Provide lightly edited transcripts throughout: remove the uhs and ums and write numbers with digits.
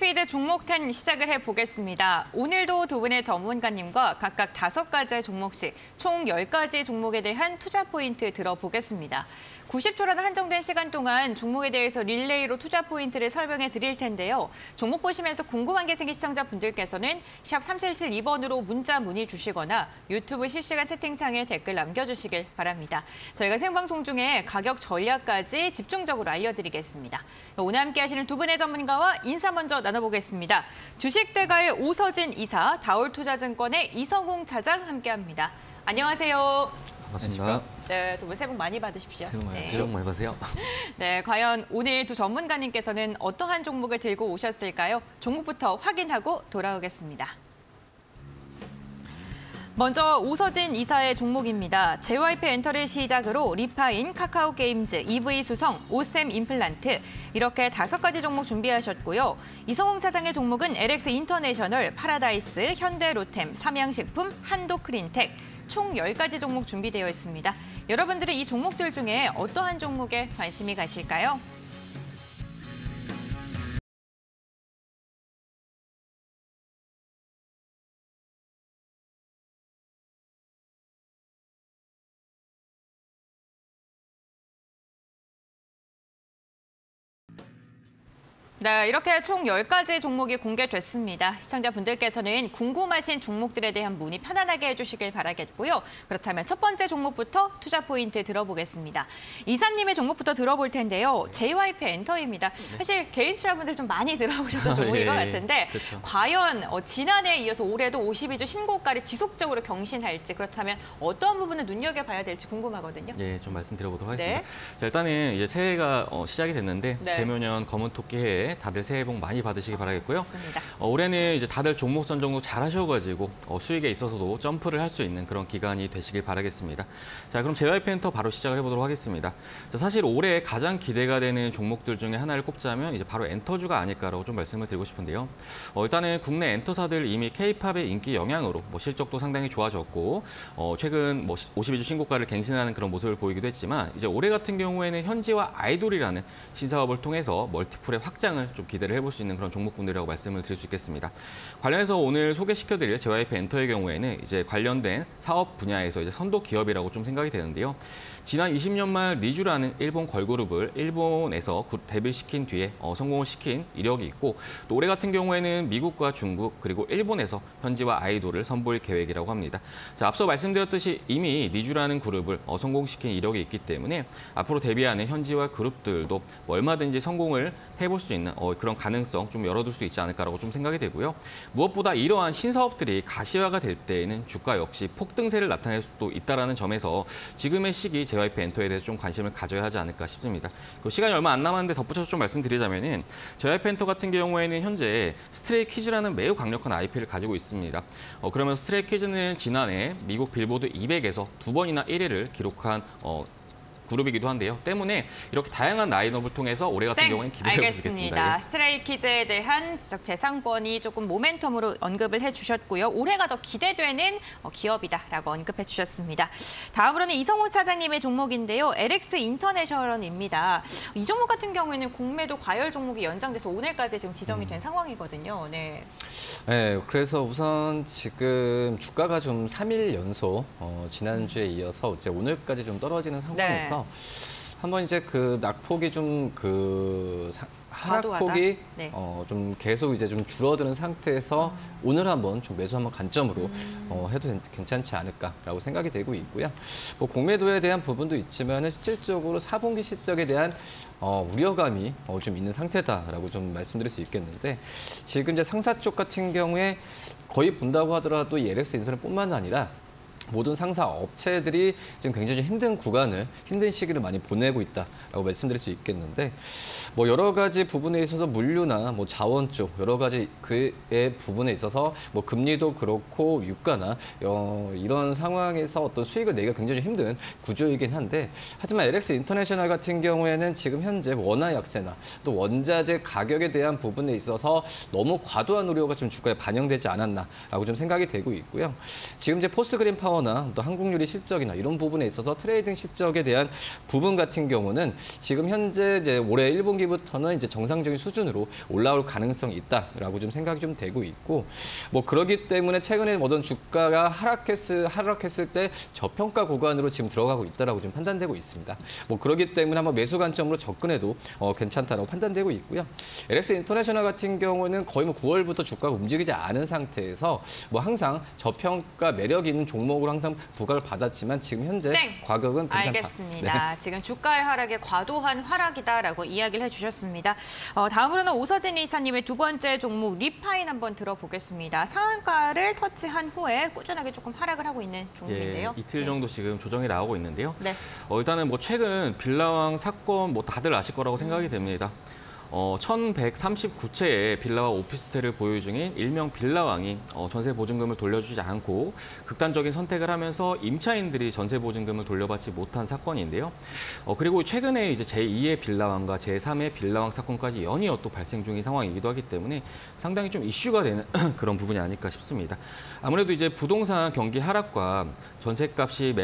트레이드스피드 종목 10 시작을 해보겠습니다. 오늘도 두 분의 전문가님과 각각 5가지 종목씩 총 10가지 종목에 대한 투자 포인트 들어보겠습니다. 90초라는 한정된 시간 동안 종목에 대해서 릴레이로 투자 포인트를 설명해 드릴 텐데요. 종목 보시면서 궁금한 게 생긴 시청자분들께서는 샵 3772번으로 문자 문의 주시거나 유튜브 실시간 채팅창에 댓글 남겨주시길 바랍니다. 저희가 생방송 중에 가격 전략까지 집중적으로 알려드리겠습니다. 오늘 함께 하시는 두 분의 전문가와 인사 먼저 나눠보겠습니다. 주식대가의 오서진 이사, 다올투자증권의 이성웅 차장 함께합니다. 안녕하세요. 반갑습니다. 네, 두 분 새해 복 많이 받으십시오. 새해 복 많이 받으세요. 네, 과연 오늘 두 전문가님께서는 어떠한 종목을 들고 오셨을까요? 종목부터 확인하고 돌아오겠습니다. 먼저 오서진 이사의 종목입니다. JYP 엔터를 시작으로 리파인, 카카오게임즈, EV수성, 오셈 임플란트 이렇게 5가지 종목 준비하셨고요. 이성웅 차장의 종목은 LX 인터내셔널, 파라다이스, 현대로템, 삼양식품, 한도크린텍 총 10가지 종목 준비되어 있습니다. 여러분들은 이 종목들 중에 어떠한 종목에 관심이 가실까요? 네, 이렇게 총 10가지 종목이 공개됐습니다. 시청자분들께서는 궁금하신 종목들에 대한 문의 편안하게 해주시길 바라겠고요. 그렇다면 첫 번째 종목부터 투자 포인트 들어보겠습니다. 이사님의 종목부터 들어볼 텐데요. JYP 엔터입니다. 사실 개인 투자분들 좀 많이 들어보셨던 종목인 것 같은데 그렇죠. 과연 지난해에 이어서 올해도 52주 신고가를 지속적으로 경신할지 그렇다면 어떠한 부분을 눈여겨봐야 될지 궁금하거든요. 예, 좀 말씀드려보도록 하겠습니다. 네. 자, 일단은 이제 새해가 시작이 됐는데 네. 개묘년 검은 토끼 해에 다들 새해 복 많이 받으시기 바라겠고요. 좋습니다. 올해는 이제 다들 종목 선정도 잘 하셔가지고 수익에 있어서도 점프를 할 수 있는 그런 기간이 되시길 바라겠습니다. 자, 그럼 JYP 엔터 바로 시작을 해보도록 하겠습니다. 자, 사실 올해 가장 기대가 되는 종목들 중에 하나를 꼽자면 이제 바로 엔터주가 아닐까라고 좀 말씀을 드리고 싶은데요. 일단은 국내 엔터사들 이미 K-팝의 인기 영향으로 실적도 상당히 좋아졌고 최근 52주 신고가를 갱신하는 그런 모습을 보이기도 했지만 이제 올해 같은 경우에는 현지와 아이돌이라는 신사업을 통해서 멀티플의 확장을 좀 기대를 해볼 수 있는 그런 종목군들이라고 말씀을 드릴 수 있겠습니다. 관련해서 오늘 소개시켜드릴 JYP 엔터의 경우에는 이제 관련된 사업 분야에서 이제 선도 기업이라고 좀 생각이 되는데요. 지난 20년 말 리주라는 일본 걸그룹을 일본에서 데뷔시킨 뒤에 성공을 시킨 이력이 있고 또 올해 같은 경우에는 미국과 중국 그리고 일본에서 현지와 아이돌을 선보일 계획이라고 합니다. 자, 앞서 말씀드렸듯이 이미 리주라는 그룹을 성공시킨 이력이 있기 때문에 앞으로 데뷔하는 현지와 그룹들도 얼마든지 성공을 해볼 수 있는 그런 가능성 좀 열어둘 수 있지 않을까라고 좀 생각이 되고요. 무엇보다 이러한 신사업들이 가시화가 될 때에는 주가 역시 폭등세를 나타낼 수도 있다는 점에서 지금의 시기 JYP 엔터에 대해서 좀 관심을 가져야 하지 않을까 싶습니다. 시간이 얼마 안 남았는데 덧붙여서 좀 말씀드리자면은 JYP 엔터 같은 경우에는 현재 스트레이키즈라는 매우 강력한 IP를 가지고 있습니다. 그러면 스트레이키즈는 지난해 미국 빌보드 200에서 2번이나 1위를 기록한 그룹이기도 한데요. 때문에 이렇게 다양한 라인업을 통해서 올해 같은 경우는 기대해 볼 수 있겠습니다. 알겠습니다. 스트레이키즈에 대한 지적 재상권이 조금 모멘텀으로 언급을 해주셨고요. 올해가 더 기대되는 기업이다라고 언급해 주셨습니다. 다음으로는 이성호 차장님의 종목인데요. LX 인터내셔널입니다. 이 종목 같은 경우에는 공매도 과열 종목이 연장돼서 오늘까지 지금 지정이 된 상황이거든요. 네. 네, 그래서 우선 지금 주가가 좀 3일 연속 지난주에 이어서 이제 오늘까지 좀 떨어지는 상황에서 한번 이제 그 낙폭이 좀 하락폭이 네. 좀 계속 이제 좀 줄어드는 상태에서 오늘 한번 좀 매수 한번 관점으로 해도 괜찮지 않을까라고 생각이 되고 있고요. 뭐 공매도에 대한 부분도 있지만은 실질적으로 4분기 실적에 대한 우려감이 좀 있는 상태다라고 좀 말씀드릴 수 있겠는데 지금 이제 상사 쪽 같은 경우에 거의 본다고 하더라도 LX 인터넷뿐만 아니라 모든 상사 업체들이 지금 굉장히 힘든 힘든 시기를 많이 보내고 있다라고 말씀드릴 수 있겠는데 뭐 여러 가지 부분에 있어서 물류나 뭐 자원 쪽 여러 가지 그의 부분에 있어서 뭐 금리도 그렇고 유가나 이런 상황에서 어떤 수익을 내기가 굉장히 힘든 구조이긴 한데 하지만 LX 인터내셔널 같은 경우에는 지금 현재 원화 약세나 또 원자재 가격에 대한 부분에 있어서 너무 과도한 우려가 좀 주가에 반영되지 않았나라고 좀 생각이 되고 있고요. 지금 이제 포스그린 파워 파워나 또 항공유리 실적이나 이런 부분에 있어서 트레이딩 실적에 대한 부분 같은 경우는 지금 현재 이제 올해 1분기부터는 이제 정상적인 수준으로 올라올 가능성이 있다라고 좀 생각이 좀 되고 있고, 뭐 그러기 때문에 최근에 어떤 주가가 하락했을 때 저평가 구간으로 지금 들어가고 있다라고 좀 판단되고 있습니다. 뭐 그러기 때문에 한번 매수 관점으로 접근해도 괜찮다라고 판단되고 있고요. LX 인터내셔널 같은 경우는 거의 뭐 9월부터 주가가 움직이지 않은 상태에서 뭐 항상 저평가 매력 있는 종목으로 항상 부각을 받았지만 지금 현재 가격은 괜찮다. 알겠습니다. 네. 지금 주가의 하락에 과도한 하락이다라고 이야기를 해주셨습니다. 다음으로는 오서진 이사님의 두 번째 종목 리파인 한번 들어보겠습니다. 상한가를 터치한 후에 꾸준하게 조금 하락을 하고 있는 종목인데요. 예, 이틀 정도 지금 조정이 나오고 있는데요. 네. 일단은 뭐 최근 빌라왕 사건 뭐 다들 아실 거라고 생각이 됩니다. 1139채의 빌라와 오피스텔을 보유 중인 일명 빌라왕이 전세 보증금을 돌려주지 않고 극단적인 선택을 하면서 임차인들이 전세 보증금을 돌려받지 못한 사건인데요. 그리고 최근에 이제 제2의 빌라왕과 제3의 빌라왕 사건까지 연이어 또 발생 중인 상황이기도 하기 때문에 상당히 좀 이슈가 되는 그런 부분이 아닐까 싶습니다. 아무래도 이제 부동산 경기 하락과 전세값이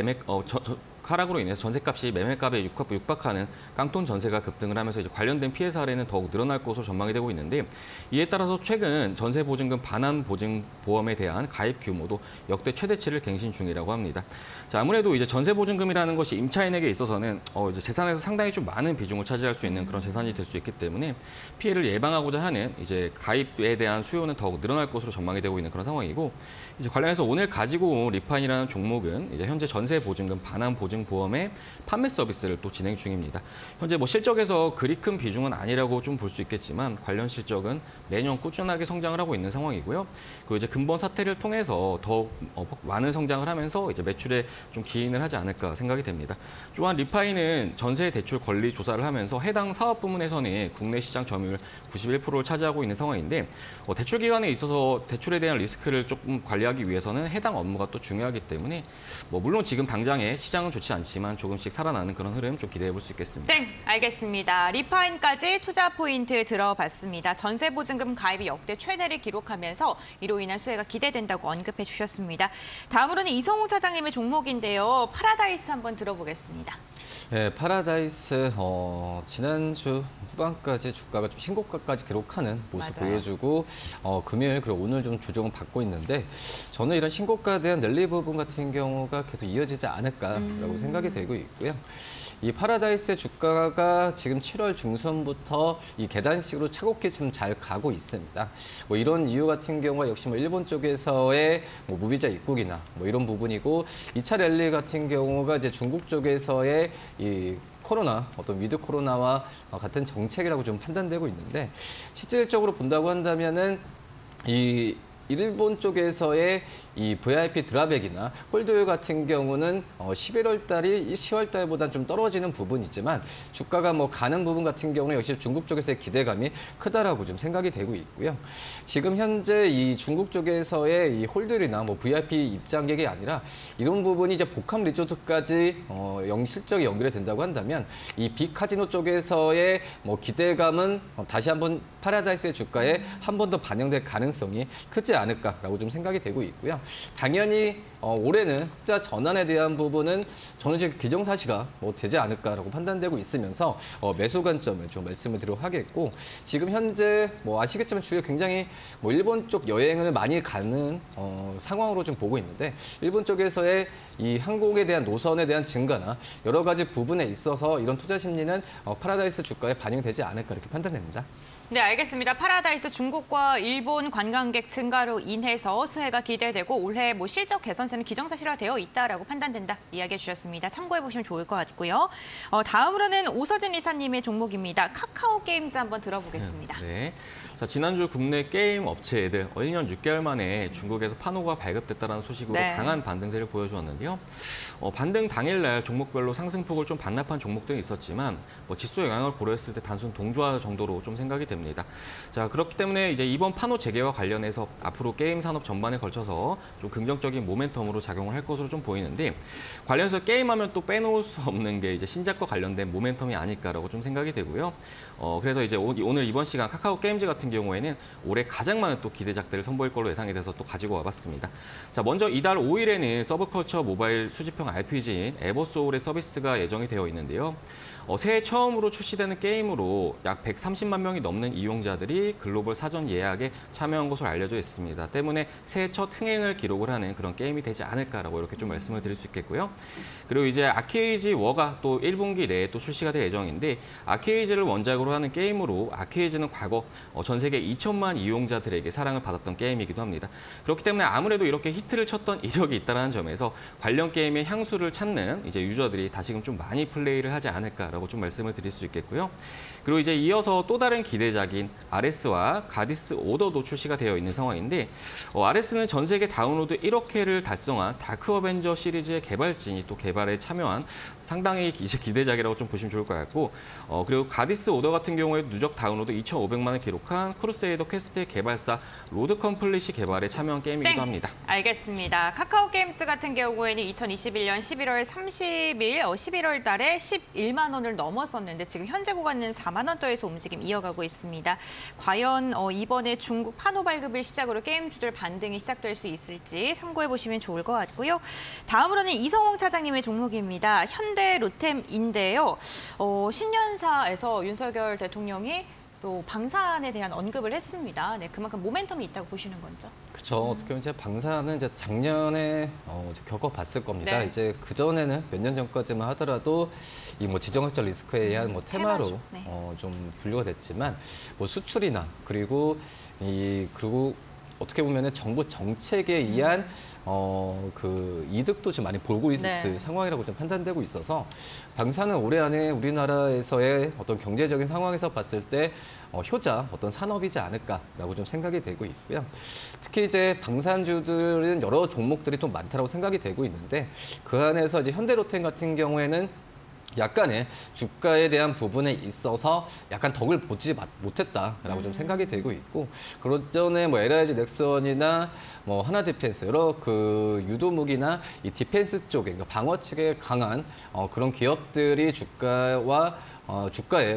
하락으로 인해서 전세값이 매매값에 육박하는 깡통 전세가 급등을 하면서 이제 관련된 피해 사례는 더욱 늘어날 것으로 전망이 되고 있는데, 이에 따라서 최근 전세 보증금 반환 보증 보험에 대한 가입 규모도 역대 최대치를 갱신 중이라고 합니다. 자, 아무래도 이제 전세 보증금이라는 것이 임차인에게 있어서는 이제 재산에서 상당히 좀 많은 비중을 차지할 수 있는 그런 재산이 될 수 있기 때문에 피해를 예방하고자 하는 이제 가입에 대한 수요는 더욱 늘어날 것으로 전망이 되고 있는 그런 상황이고, 이제 관련해서 오늘 가지고 온 리파인이라는 종목은 이제 현재 전세 보증금 반환 보증 보험의 판매 서비스를 또 진행 중입니다. 현재 뭐 실적에서 그리 큰 비중은 아니라고 좀 볼 수 있겠지만 관련 실적은 매년 꾸준하게 성장을 하고 있는 상황이고요. 그리고 이제 근본 사태를 통해서 더욱 많은 성장을 하면서 이제 매출에 좀 기인을 하지 않을까 생각이 됩니다. 또한 리파인은 전세 대출 권리 조사를 하면서 해당 사업 부문에서는 국내 시장 점유율 91%를 차지하고 있는 상황인데, 대출 기간에 있어서 대출에 대한 리스크를 조금 관리하기 위해서는 해당 업무가 또 중요하기 때문에 물론 지금 당장에 시장은 좋지 않지만 조금씩 살아나는 그런 흐름 좀 기대해 볼 수 있겠습니다. 알겠습니다. 리파인까지 투자 포인트 들어봤습니다. 전세 보증금 가입이 역대 최대를 기록하면서 이로 인한 수혜가 기대된다고 언급해 주셨습니다. 다음으로는 이성웅 차장님의 종목인데요. 파라다이스 한번 들어보겠습니다. 네, 파라다이스 지난주 후반까지 주가가 좀 신고가까지 기록하는 모습 맞아요. 보여주고 금요일 그리고 오늘 좀 조정을 받고 있는데, 저는 이런 신고가에 대한 랠리 부분 같은 경우가 계속 이어지지 않을까라고 생각이 되고 있고요. 이 파라다이스의 주가가 지금 7월 중순부터 이 계단식으로 차곡히 지금 잘 가고 있습니다. 뭐 이런 이유 같은 경우가 역시 뭐 일본 쪽에서의 뭐 무비자 입국이나 뭐 이런 부분이고, 2차 랠리 같은 경우가 이제 중국 쪽에서의 이 코로나, 어떤 위드 코로나와 같은 정책이라고 좀 판단되고 있는데, 실질적으로 본다고 한다면은 이 일본 쪽에서의 이 VIP 드랍액이나 홀드율 같은 경우는 11월 달이 10월 달보다 좀 떨어지는 부분이지만, 주가가 뭐 가는 부분 같은 경우는 역시 중국 쪽에서의 기대감이 크다라고 좀 생각이 되고 있고요. 지금 현재 이 중국 쪽에서의 이 홀드율이나 뭐 VIP 입장객이 아니라 이런 부분이 이제 복합 리조트까지 실적이 연결이 된다고 한다면, 이 빅카지노 쪽에서의 뭐 기대감은 다시 한번 파라다이스의 주가에 한 번 더 반영될 가능성이 크지 않을까라고 좀 생각이 되고 있고요. 당연히 올해는 흑자 전환에 대한 부분은 저는 이제 기정사실화 되지 않을까라고 판단되고 있으면서 매수 관점을 좀 말씀을 드리도록 하겠고, 지금 현재 뭐 아시겠지만 주위에 굉장히 뭐 일본 쪽 여행을 많이 가는 상황으로 좀 보고 있는데, 일본 쪽에서의 이 항공에 대한 노선에 대한 증가나 여러 가지 부분에 있어서 이런 투자 심리는 파라다이스 주가에 반영되지 않을까 이렇게 판단됩니다. 네, 알겠습니다. 파라다이스 중국과 일본 관광객 증가로 인해서 수혜가 기대되고 올해 뭐 실적 개선세는 기정사실화되어 있다라고 판단된다 이야기해 주셨습니다. 참고해 보시면 좋을 것 같고요. 다음으로는 오서진 이사님의 종목입니다. 카카오 게임즈 한번 들어보겠습니다. 네. 자, 지난주 국내 게임 업체들 1년 6개월 만에 중국에서 판호가 발급됐다는 소식으로 강한 반등세를 보여주었는데요. 반등 당일날 종목별로 상승폭을 좀 반납한 종목들이 있었지만 지수 영향을 고려했을 때 단순 동조화 정도로 좀 생각이 됩니다. 자, 그렇기 때문에 이제 이번 판호 재개와 관련해서 앞으로 게임 산업 전반에 걸쳐서 좀 긍정적인 모멘텀으로 작용을 할 것으로 좀 보이는데, 관련해서 게임하면 또 빼놓을 수 없는 게 이제 신작과 관련된 모멘텀이 아닐까라고 좀 생각이 되고요. 그래서 이제 오늘 이번 시간 카카오 게임즈 같은 경우에는 올해 가장 많은 또 기대작들을 선보일 걸로 예상이 돼서 또 가지고 와봤습니다. 자, 먼저 이달 5일에는 서브컬처 모바일 수집형 RPG인 에버소울의 서비스가 예정이 되어 있는데요. 새해 처음으로 출시되는 게임으로 약 130만 명이 넘는 이용자들이 글로벌 사전 예약에 참여한 것으로 알려져 있습니다. 때문에 새해 첫 흥행을 기록을 하는 그런 게임이 되지 않을까라고 이렇게 좀 말씀을 드릴 수 있겠고요. 그리고 이제 아케이지 워가 또 1분기 내에 또 출시가 될 예정인데 아케이지를 원작으로 하는 게임으로 아케이지는 과거 전 세계 2천만 이용자들에게 사랑을 받았던 게임이기도 합니다. 그렇기 때문에 아무래도 이렇게 히트를 쳤던 이력이 있다는 점에서 관련 게임의 향수를 찾는 이제 유저들이 다시금 좀 많이 플레이를 하지 않을까라고 좀 말씀을 드릴 수 있겠고요. 그리고 이제 이어서 또 다른 기대작인 아레스와 가디스 오더도 출시가 되어 있는 상황인데 아레스는 전 세계 다운로드 1억 회를 달성한 다크 어벤져 시리즈의 개발진이 또 개발에 참여한 상당히 이제 기대작이라고 좀 보시면 좋을 것 같고 그리고 가디스 오더 같은 경우에 누적 다운로드 2,500만을 기록한 크루세이더 퀘스트의 개발사 로드 컴플릿이 개발에 참여한 게임이기도 합니다. 알겠습니다. 카카오 게임즈 같은 경우에는 2021년 11월 30일 11월 달에 11만 원을 넘었었는데 지금 현재 구간은 4만 원대에서 움직임 이어가고 있습니다. 과연 이번에 중국 판호 발급을 시작으로 게임주들 반등이 시작될 수 있을지 참고해 보시면 좋을 것 같고요. 다음으로는 이성홍 차장님의 종목입니다. 현대로템인데요. 신년사에서 윤석열 대통령이 또 방산에 대한 언급을 했습니다. 네, 그만큼 모멘텀이 있다고 보시는 거죠? 그렇죠. 어떻게 보면 이제 방사는 이제 작년에 이제 겪어봤을 겁니다. 네. 이제 그 전에는 몇 년 전까지만 하더라도 이 뭐 지정학적 리스크에 의한 뭐 테마로 테마죠. 네. 좀 분류가 됐지만 뭐 수출이나 그리고 그리고 어떻게 보면은 정부 정책에 의한 그 이득도 좀 많이 보고 있을 네. 상황이라고 좀 판단되고 있어서 방사는 올해 안에 우리나라에서의 어떤 경제적인 상황에서 봤을 때 효자 어떤 산업이지 않을까라고 좀 생각이 되고 있고요. 특히 이제 방산주들은 여러 종목들이 좀 많다라고 생각이 되고 있는데 그 안에서 이제 현대로템 같은 경우에는 약간의 주가에 대한 부분에 있어서 약간 덕을 보지 못했다라고 좀 생각이 되고 있고 그런 전에 뭐 LIG 넥슨이나 뭐 하나디펜스 여러 그 유도무기나 이 디펜스 쪽에 그러니까 방어 측에 강한 그런 기업들이 주가에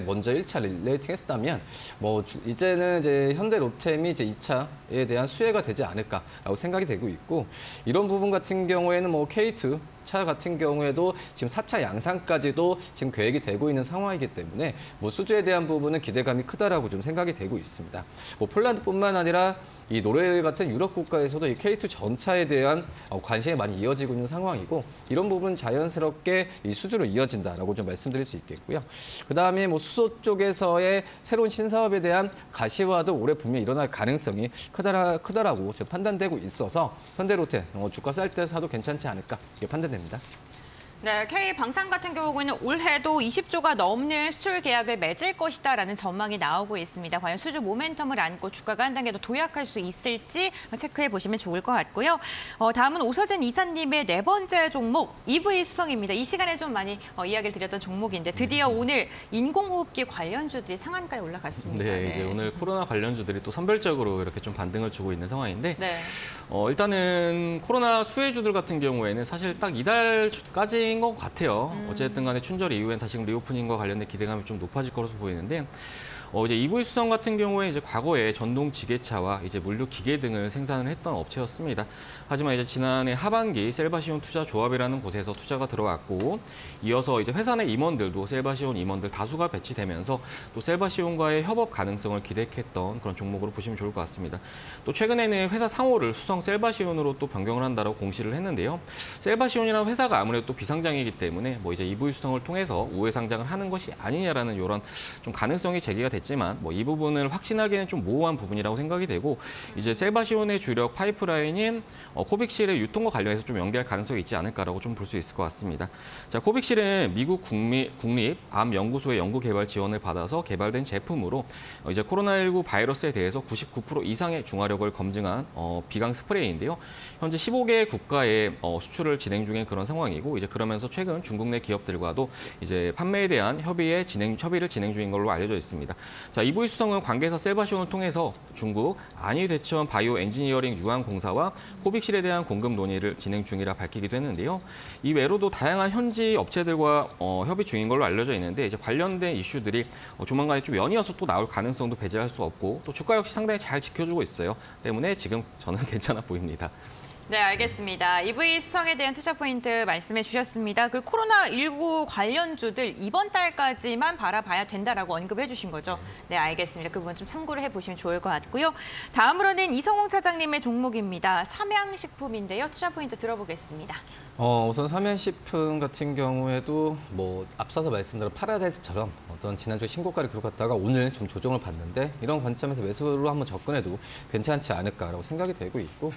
먼저 1차 레이팅했다면 뭐 이제는 이제 현대로템이 이제 2차에 대한 수혜가 되지 않을까라고 생각이 되고 있고 이런 부분 같은 경우에는 뭐 K2 차 같은 경우에도 지금 4차 양산까지도 지금 계획이 되고 있는 상황이기 때문에 뭐 수주에 대한 부분은 기대감이 크다라고 좀 생각이 되고 있습니다. 뭐 폴란드뿐만 아니라 이 노르웨이 같은 유럽 국가에서도 이 K2 전차에 대한 관심이 많이 이어지고 있는 상황이고 이런 부분은 자연스럽게 이 수주로 이어진다라고 좀 말씀드릴 수 있겠고요. 그다음에 뭐 수소 쪽에서의 새로운 신사업에 대한 가시화도 올해 분명히 일어날 가능성이 크다라고 지금 판단되고 있어서 현대로템 주가 쌀 때 사도 괜찮지 않을까 이렇게 판단됩니다. 네, K방산 같은 경우에는 올해도 20조가 넘는 수출 계약을 맺을 것이다라는 전망이 나오고 있습니다. 과연 수주 모멘텀을 안고 주가가 한 단계 더 도약할 수 있을지 체크해 보시면 좋을 것 같고요. 다음은 오서진 이사님의 네 번째 종목 EV 수성입니다. 이 시간에 좀 많이 이야기를 드렸던 종목인데 드디어 오늘 인공호흡기 관련주들이 상한가에 올라갔습니다. 네, 이제 오늘 코로나 관련주들이 또 선별적으로 이렇게 좀 반등을 주고 있는 상황인데 네. 일단은 코로나 수혜주들 같은 경우에는 사실 딱 이달까지인 것 같아요. 어쨌든 간에 춘절 이후엔 다시금 리오프닝과 관련된 기대감이 좀 높아질 것으로 보이는데 이제 EV 수성 같은 경우에 이제 과거에 전동 지게차와 이제 물류 기계 등을 생산을 했던 업체였습니다. 하지만 이제 지난해 하반기 셀바시온 투자 조합이라는 곳에서 투자가 들어왔고 이어서 이제 회사 내 임원들도 셀바시온 임원들 다수가 배치되면서 또 셀바시온과의 협업 가능성을 기대했던 그런 종목으로 보시면 좋을 것 같습니다. 또 최근에는 회사 상호를 수성 셀바시온으로 또 변경을 한다라고 공시를 했는데요. 셀바시온이라는 회사가 아무래도 또 비상장이기 때문에 뭐 이제 EV 수성을 통해서 우회 상장을 하는 것이 아니냐라는 이런 좀 가능성이 제기가 됐지만 뭐 이 부분을 확신하기는 좀 모호한 부분이라고 생각이 되고 이제 셀바시온의 주력 파이프라인인 코빅실의 유통과 관련해서 좀 연계할 가능성이 있지 않을까라고 좀 볼 수 있을 것 같습니다. 자, 코빅실은 미국 국립암연구소의 연구 개발 지원을 받아서 개발된 제품으로 이제 코로나19 바이러스에 대해서 99% 이상의 중화력을 검증한 비강 스프레이인데요. 현재 15개 국가에 수출을 진행 중인 그런 상황이고 이제 그러면서 최근 중국 내 기업들과도 이제 판매에 대한 협의를 진행 중인 걸로 알려져 있습니다. 자, EV 수성은 관계사 셀바시온을 통해서 중국 안희대천 바이오 엔지니어링 유한공사와 코빅실에 대한 공급 논의를 진행 중이라 밝히기도 했는데요. 이외로도 다양한 현지 업체들과 협의 중인 걸로 알려져 있는데 이제 관련된 이슈들이 조만간에 좀 연이어서 또 나올 가능성도 배제할 수 없고 또 주가 역시 상당히 잘 지켜주고 있어요. 때문에 지금 저는 괜찮아 보입니다. 네, 알겠습니다. EV 수성에 대한 투자 포인트 말씀해 주셨습니다. 그리고 코로나19 관련주들 이번 달까지만 바라봐야 된다라고 언급해 주신 거죠. 네, 알겠습니다. 그 부분 좀 참고를 해보시면 좋을 것 같고요. 다음으로는 이성홍 차장님의 종목입니다. 삼양식품인데요. 투자 포인트 들어보겠습니다. 우선 삼양식품 같은 경우에도 뭐 앞서서 말씀드린 파라다이스처럼 어떤 지난주 신고가를 기록했다가 오늘 좀 조정을 받는데 이런 관점에서 매수로 한번 접근해도 괜찮지 않을까라고 생각이 되고 있고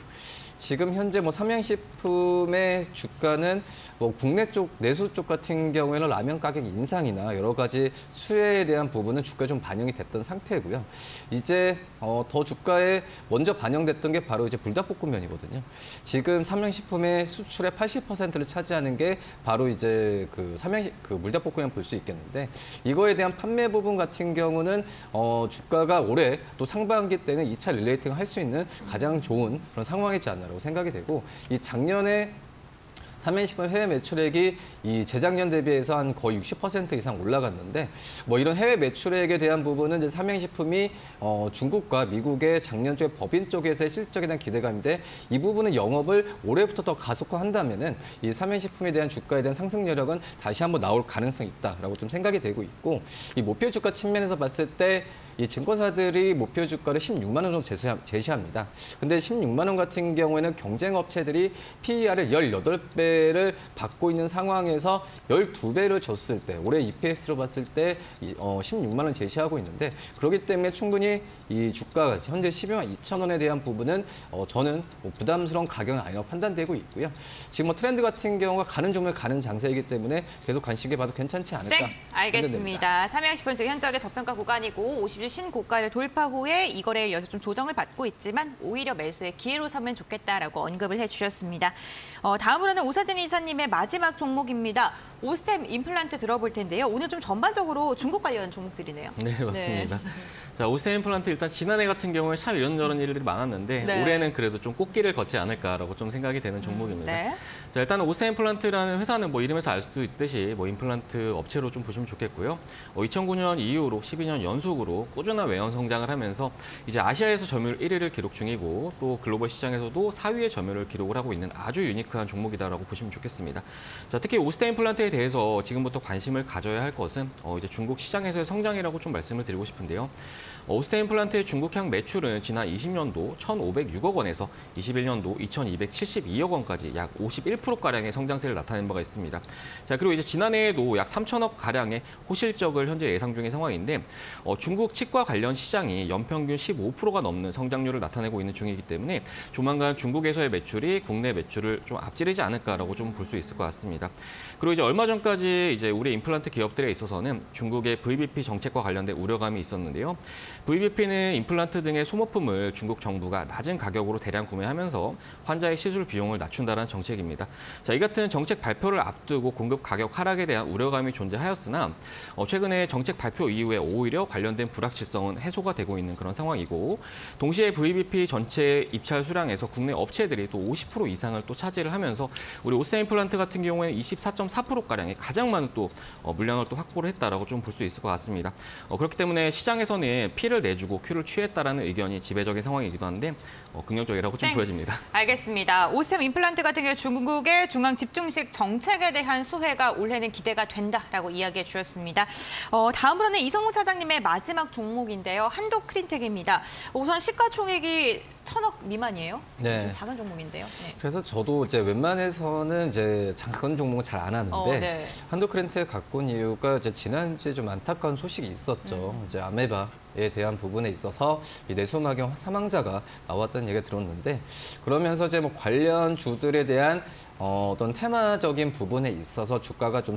지금 현재 뭐 삼양식품의 주가는 뭐 국내 쪽 내수 쪽 같은 경우에는 라면 가격 인상이나 여러 가지 수혜에 대한 부분은 주가에 좀 반영이 됐던 상태고요. 이제 더 주가에 먼저 반영됐던 게 바로 이제 불닭볶음면이거든요. 지금 삼양식품의 수출의 80%를 차지하는 게 바로 이제 그 불닭볶음면 볼 수 있겠는데 이거에 대한 판매 부분 같은 경우는 주가가 올해 또 상반기 때는 2차 릴레이팅 할 수 있는 가장 좋은 그런 상황이지 않나라고 생각이 되고 이 작년에 삼양식품 해외 매출액이 이 재작년 대비해서 한 거의 60% 이상 올라갔는데 뭐 이런 해외 매출액에 대한 부분은 이제 삼양식품이 중국과 미국의 작년 쪽에 법인 쪽에서의 실적에 대한 기대감인데 이 부분은 영업을 올해부터 더 가속화한다면은 이 삼양식품에 대한 주가에 대한 상승 여력은 다시 한번 나올 가능성이 있다라고 좀 생각이 되고 있고 이 목표 주가 측면에서 봤을 때 이 증권사들이 목표 주가를 16만 원 정도 제시합니다. 근데 16만 원 같은 경우에는 경쟁 업체들이 PER을 18배를 받고 있는 상황에서 12배를 줬을 때 올해 EPS로 봤을 때 16만 원 제시하고 있는데 그렇기 때문에 충분히 이 주가가 현재 12만 2천 원에 대한 부분은 저는 뭐 부담스러운 가격은 아니라고 판단되고 있고요. 지금 뭐 트렌드 같은 경우가 가는 종목에 가는 장세이기 때문에 계속 관심 있게 봐도 괜찮지 않을까. 네, 알겠습니다. 삼양식품 지금 현저하게 저평가 구간이고 50주 신고가를 돌파 후에 이 거래일 이어서 좀 조정을 받고 있지만 오히려 매수의 기회로 삼으면 좋겠다라고 언급을 해주셨습니다. 다음으로는 오사진 이사님의 마지막 종목입니다. 오스템 임플란트 들어볼 텐데요. 오늘 좀 전반적으로 중국 관련 종목들이네요. 네, 맞습니다. 자, 오스템 임플란트 일단 지난해 같은 경우에 참 이런저런 일들이 많았는데 네. 올해는 그래도 좀 꽃길을 걷지 않을까라고 좀 생각이 되는 종목입니다. 네. 자, 일단 오스템 임플란트라는 회사는 뭐 이름에서 알 수도 있듯이 뭐 임플란트 업체로 좀 보시면 좋겠고요. 2009년 이후로 12년 연속으로 꾸준한 외연 성장을 하면서 이제 아시아에서 점유율 1위를 기록 중이고 또 글로벌 시장에서도 4위의 점유율을 기록을 하고 있는 아주 유니크한 종목이다라고 보시면 좋겠습니다. 자, 특히 오스템 임플란트에 대해서 지금부터 관심을 가져야 할 것은 이제 중국 시장에서의 성장이라고 좀 말씀을 드리고 싶은데요. 오스템 임플란트의 중국향 매출은 지난 20년도 1,506억 원에서 21년도 2,272억 원까지 약 51%가량의 성장세를 나타낸 바가 있습니다. 자, 그리고 이제 지난해에도 약 3천억 가량의 호실적을 현재 예상 중인 상황인데 중국 치과 관련 시장이 연평균 15%가 넘는 성장률을 나타내고 있는 중이기 때문에 조만간 중국에서의 매출이 국내 매출을 좀 앞지르지 않을까라고 좀 볼 수 있을 것 같습니다. 그리고 이제 얼마 전까지 이제 우리 임플란트 기업들에 있어서는 중국의 VBP 정책과 관련된 우려감이 있었는데요. VBP는 임플란트 등의 소모품을 중국 정부가 낮은 가격으로 대량 구매하면서 환자의 시술 비용을 낮춘다는 정책입니다. 자, 이 같은 정책 발표를 앞두고 공급 가격 하락에 대한 우려감이 존재하였으나 최근에 정책 발표 이후에 오히려 관련된 불확실성은 해소가 되고 있는 그런 상황이고 동시에 VBP 전체 입찰 수량에서 국내 업체들이 또 50% 이상을 또 차지를 하면서 우리 오스템 임플란트 같은 경우에는 24.4%가량의 가장 많은 또 물량을 또 확보를 했다라고 좀 볼 수 있을 것 같습니다. 그렇기 때문에 시장에서는 P를 내주고 Q를 취했다라는 의견이 지배적인 상황이기도 한데 긍정적이라고 좀 보여집니다. 알겠습니다. 오스템 임플란트 같은 경우 중국의 중앙 집중식 정책에 대한 수혜가 올해는 기대가 된다라고 이야기해 주셨습니다. 다음으로는 이성호 차장님의 마지막 종목인데요. 한도 크린텍입니다. 우선 시가총액이 1,000억 미만이에요. 네. 좀 작은 종목인데요. 네. 그래서 저도 이제 웬만해서는 이제 작은 종목은 잘 안 하는데 네. 한도 크린텍 갖고 온 이유가 이제 지난주에 좀 안타까운 소식이 있었죠. 이제 아메바에 대한 부분에 있어서 이 내수막염 사망자가 나왔다는 얘기가 들었는데 그러면서 이제 뭐 관련 주들에 대한 어떤 테마적인 부분에 있어서 주가가 좀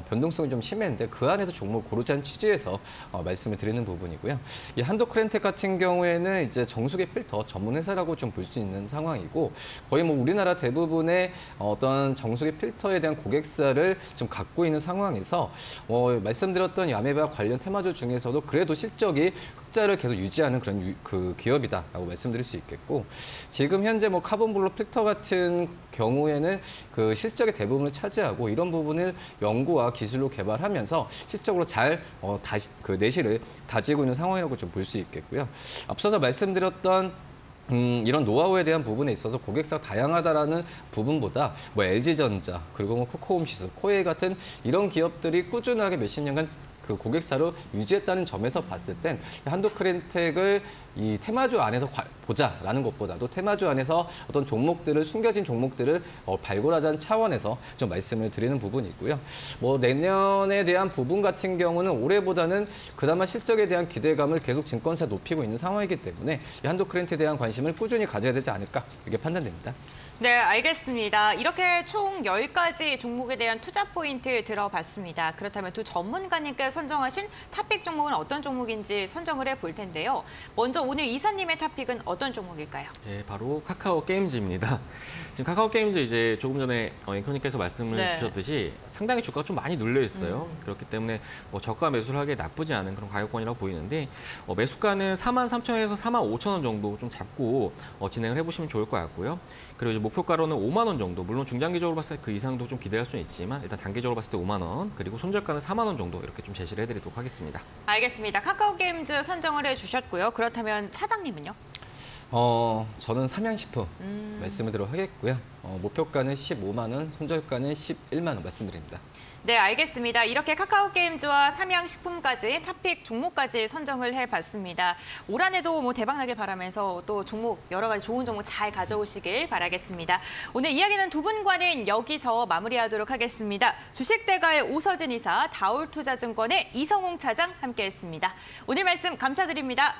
변동성이 좀 심했는데 그 안에서 종목 고르자는 취지에서 말씀을 드리는 부분이고요. 이 한도 크린텍 같은 경우에는 이제 정수 정수기 필터 전문 회사라고 좀 볼 수 있는 상황이고 거의 뭐 우리나라 대부분의 어떤 정수기 필터에 대한 고객사를 좀 갖고 있는 상황에서 말씀드렸던 야매박 관련 테마주 중에서도 그래도 실적이 흑자를 계속 유지하는 그런 그 기업이다라고 말씀드릴 수 있겠고 지금 현재 뭐 카본블록 필터 같은 경우에는 그 실적의 대부분을 차지하고 이런 부분을 연구와 기술로 개발하면서 실적으로 잘 다시 그 내실을 다지고 있는 상황이라고 좀 볼 수 있겠고요. 앞서서 말씀드렸던 이런 노하우에 대한 부분에 있어서 고객사가 다양하다라는 부분보다 뭐 LG전자 그리고 뭐 쿠코홈시스, 코웨이 같은 이런 기업들이 꾸준하게 몇십 년간 그 고객사로 유지했다는 점에서 봤을 땐 한도크린텍을 이 테마주 안에서 보자라는 것보다도 테마주 안에서 어떤 종목들을 숨겨진 종목들을 발굴하자는 차원에서 좀 말씀을 드리는 부분이고요. 뭐 내년에 대한 부분 같은 경우는 올해보다는 그나마 실적에 대한 기대감을 계속 증권사 높이고 있는 상황이기 때문에 이 한도크린텍에 대한 관심을 꾸준히 가져야 되지 않을까 이렇게 판단됩니다. 네, 알겠습니다. 이렇게 총 10가지 종목에 대한 투자 포인트 들어봤습니다. 그렇다면 두 전문가님께 선정하신 탑픽 종목은 어떤 종목인지 선정을 해볼 텐데요. 먼저 오늘 이사님의 탑픽은 어떤 종목일까요? 예, 바로 카카오 게임즈입니다. 지금 카카오 게임즈 이제 조금 전에 앵커님께서 말씀을 주셨듯이 상당히 주가가 좀 많이 눌려 있어요. 그렇기 때문에 뭐 저가 매수를 하기에 나쁘지 않은 그런 가격권이라고 보이는데 매수가는 43,000원에서 45,000원 정도 좀 잡고 진행을 해보시면 좋을 것 같고요. 그리고 이제 목표가로는 5만 원 정도, 물론 중장기적으로 봤을 때 그 이상도 좀 기대할 수는 있지만 일단 단기적으로 봤을 때 5만 원, 그리고 손절가는 4만 원 정도 이렇게 좀 제시를 해드리도록 하겠습니다. 알겠습니다. 카카오 게임즈 선정을 해주셨고요. 그렇다면 차장님은요? 저는 삼양식품 말씀을 드리도록 하겠고요. 목표가는 15만 원, 손절가는 11만 원 말씀드립니다. 네, 알겠습니다. 이렇게 카카오 게임즈와 삼양식품까지 탑픽 종목까지 선정을 해봤습니다. 올 한해도 뭐 대박나길 바라면서 또 종목 여러 가지 좋은 종목 잘 가져오시길 바라겠습니다. 오늘 이야기는 두 분과는 여기서 마무리하도록 하겠습니다. 주식대가의 오서진 이사, 다올투자증권의 이성웅 차장 함께했습니다. 오늘 말씀 감사드립니다.